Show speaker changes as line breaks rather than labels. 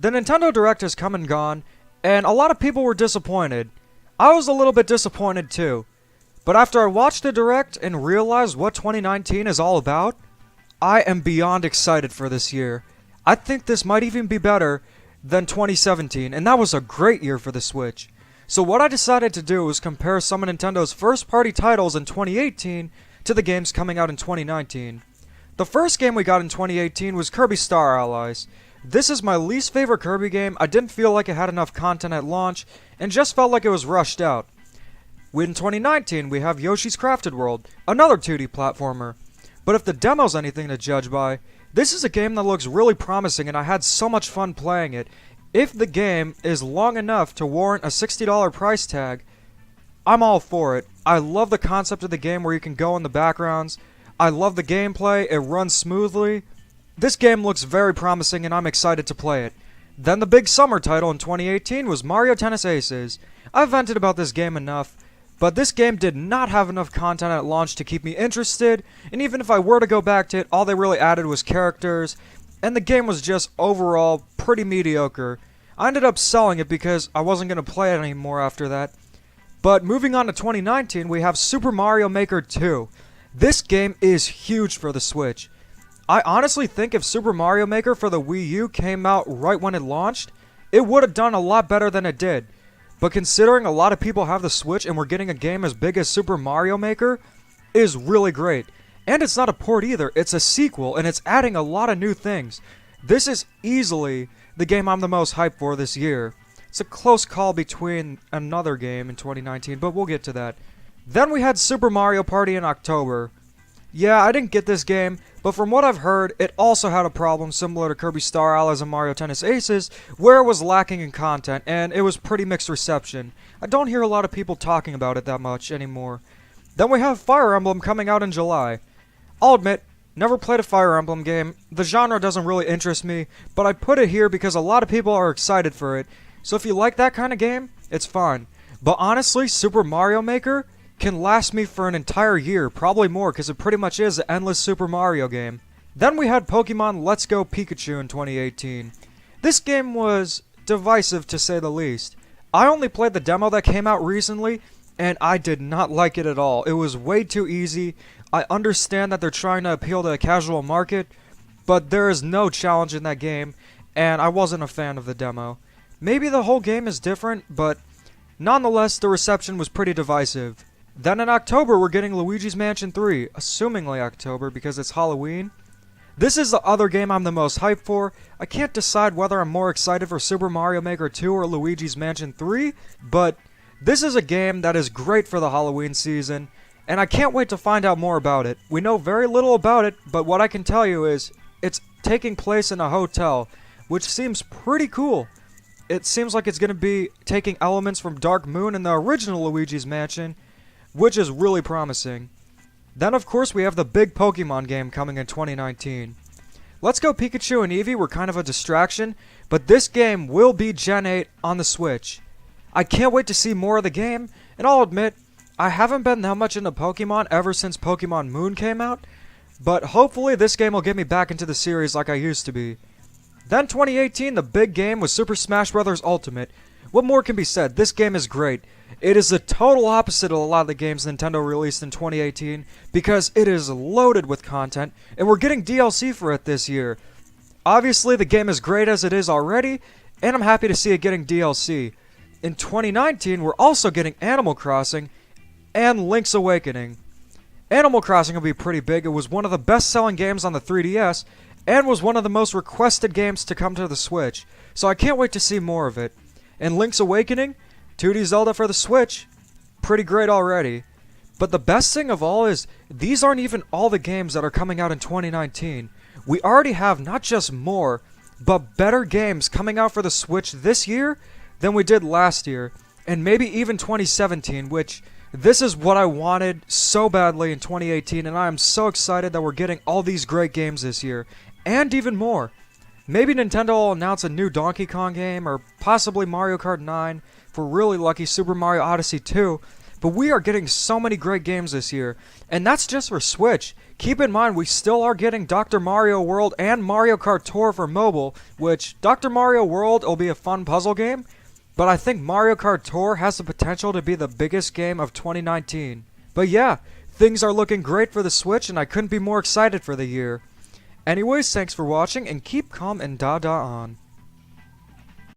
The Nintendo Direct has come and gone, and a lot of people were disappointed. I was a little bit disappointed too. But after I watched the Direct and realized what 2019 is all about, I am beyond excited for this year. I think this might even be better than 2017, and that was a great year for the Switch. So what I decided to do was compare some of Nintendo's first-party titles in 2018 to the games coming out in 2019. The first game we got in 2018 was Kirby Star Allies. This is my least favorite Kirby game. I didn't feel like it had enough content at launch, and just felt like it was rushed out. In 2019, we have Yoshi's Crafted World, another 2D platformer. But if the demo's anything to judge by, this is a game that looks really promising and I had so much fun playing it. If the game is long enough to warrant a $60 price tag, I'm all for it. I love the concept of the game where you can go in the backgrounds. I love the gameplay, it runs smoothly. This game looks very promising and I'm excited to play it. Then the big summer title in 2018 was Mario Tennis Aces. I've vented about this game enough, but this game did not have enough content at launch to keep me interested, and even if I were to go back to it, all they really added was characters, and the game was just overall pretty mediocre. I ended up selling it because I wasn't going to play it anymore after that. But moving on to 2019, we have Super Mario Maker 2. This game is huge for the Switch. I honestly think if Super Mario Maker for the Wii U came out right when it launched, it would have done a lot better than it did. But considering a lot of people have the Switch and we're getting a game as big as Super Mario Maker, is really great. And it's not a port either, it's a sequel and it's adding a lot of new things. This is easily the game I'm the most hyped for this year. It's a close call between another game in 2019, but we'll get to that. Then we had Super Mario Party in October. Yeah, I didn't get this game, but from what I've heard, it also had a problem similar to Kirby Star Allies and Mario Tennis Aces, where it was lacking in content, and it was pretty mixed reception. I don't hear a lot of people talking about it that much anymore. Then we have Fire Emblem coming out in July. I'll admit, never played a Fire Emblem game. The genre doesn't really interest me, but I put it here because a lot of people are excited for it. So if you like that kind of game, it's fine. But honestly, Super Mario Maker can last me for an entire year, probably more, because it pretty much is an endless Super Mario game. Then we had Pokemon Let's Go Pikachu in 2018. This game was divisive to say the least. I only played the demo that came out recently, and I did not like it at all. It was way too easy. I understand that they're trying to appeal to a casual market, but there is no challenge in that game, and I wasn't a fan of the demo. Maybe the whole game is different, but nonetheless, the reception was pretty divisive. Then in October, we're getting Luigi's Mansion 3, assumingly October because it's Halloween. This is the other game I'm the most hyped for. I can't decide whether I'm more excited for Super Mario Maker 2 or Luigi's Mansion 3, but this is a game that is great for the Halloween season, and I can't wait to find out more about it. We know very little about it, but what I can tell you is it's taking place in a hotel, which seems pretty cool. It seems like it's going to be taking elements from Dark Moon and the original Luigi's Mansion, which is really promising. Then of course we have the big Pokemon game coming in 2019. Let's Go Pikachu and Eevee were kind of a distraction, but this game will be Gen 8 on the Switch. I can't wait to see more of the game, and I'll admit, I haven't been that much into Pokemon ever since Pokemon Moon came out, but hopefully this game will get me back into the series like I used to be. Then 2018, the big game was Super Smash Bros. Ultimate. What more can be said? This game is great. It is the total opposite of a lot of the games Nintendo released in 2018 because it is loaded with content, and we're getting DLC for it this year. Obviously, the game is great as it is already, and I'm happy to see it getting DLC. In 2019, we're also getting Animal Crossing and Link's Awakening. Animal Crossing will be pretty big. It was one of the best-selling games on the 3DS, and was one of the most requested games to come to the Switch, so I can't wait to see more of it. And Link's Awakening, 2D Zelda for the Switch, pretty great already. But the best thing of all is, these aren't even all the games that are coming out in 2019. We already have not just more, but better games coming out for the Switch this year than we did last year, and maybe even 2017, which this is what I wanted so badly in 2018, and I am so excited that we're getting all these great games this year, and even more. Maybe Nintendo will announce a new Donkey Kong game, or possibly Mario Kart 9, if we're really lucky, Super Mario Odyssey 2, But we are getting so many great games this year, and that's just for Switch. Keep in mind we still are getting Dr. Mario World and Mario Kart Tour for mobile, which Dr. Mario World will be a fun puzzle game, but I think Mario Kart Tour has the potential to be the biggest game of 2019. But yeah, things are looking great for the Switch, and I couldn't be more excited for the year. Anyways, thanks for watching, and keep calm and da-da on.